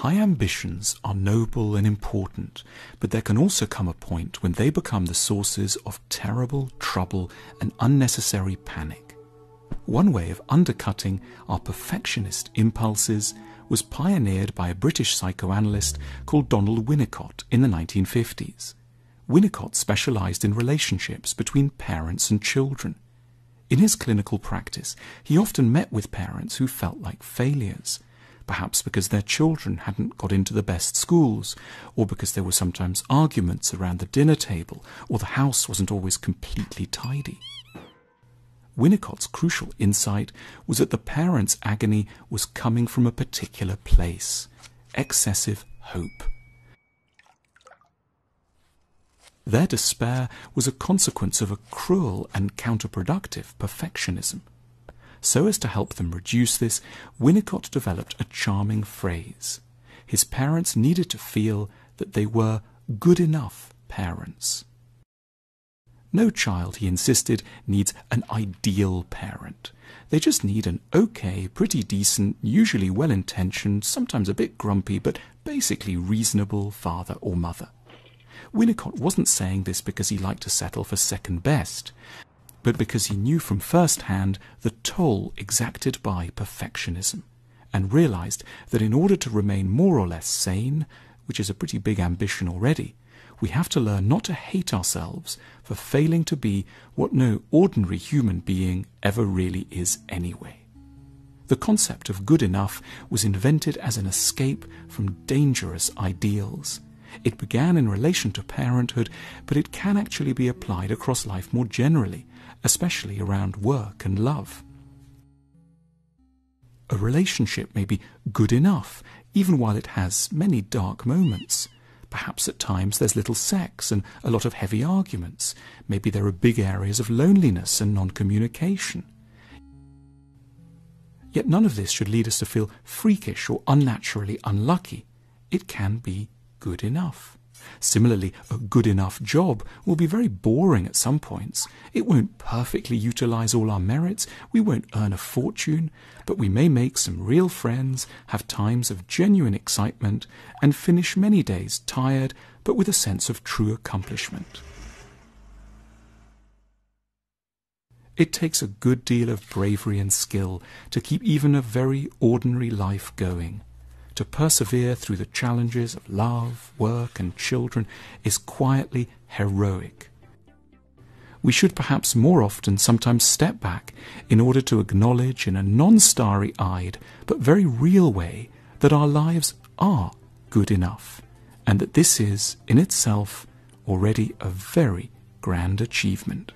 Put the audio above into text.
High ambitions are noble and important, but there can also come a point when they become the sources of terrible trouble and unnecessary panic. One way of undercutting our perfectionist impulses was pioneered by a British psychoanalyst called Donald Winnicott in the 1950s. Winnicott specialised in relationships between parents and children. In his clinical practice, he often met with parents who felt like failures, perhaps because their children hadn't got into the best schools, or because there were sometimes arguments around the dinner table, or the house wasn't always completely tidy. Winnicott's crucial insight was that the parents' agony was coming from a particular place: excessive hope. Their despair was a consequence of a cruel and counterproductive perfectionism. So as to help them reduce this, Winnicott developed a charming phrase. His parents needed to feel that they were good enough parents. No child, he insisted, needs an ideal parent. They just need an okay, pretty decent, usually well-intentioned, sometimes a bit grumpy, but basically reasonable father or mother. Winnicott wasn't saying this because he liked to settle for second best, but because he knew from first hand the toll exacted by perfectionism, and realised that in order to remain more or less sane, which is a pretty big ambition already, we have to learn not to hate ourselves for failing to be what no ordinary human being ever really is anyway. The concept of good enough was invented as an escape from dangerous ideals. It began in relation to parenthood, but it can actually be applied across life more generally, especially around work and love. A relationship may be good enough, even while it has many dark moments. Perhaps at times there's little sex and a lot of heavy arguments. Maybe there are big areas of loneliness and non-communication. Yet none of this should lead us to feel freakish or unnaturally unlucky. It can be good enough. Similarly, a good enough job will be very boring at some points. It won't perfectly utilize all our merits, we won't earn a fortune, but we may make some real friends, have times of genuine excitement, and finish many days tired, but with a sense of true accomplishment. It takes a good deal of bravery and skill to keep even a very ordinary life going. To persevere through the challenges of love, work, and children is quietly heroic. We should perhaps more often sometimes step back in order to acknowledge in a non-starry-eyed but very real way that our lives are good enough, and that this is, in itself, already a very grand achievement.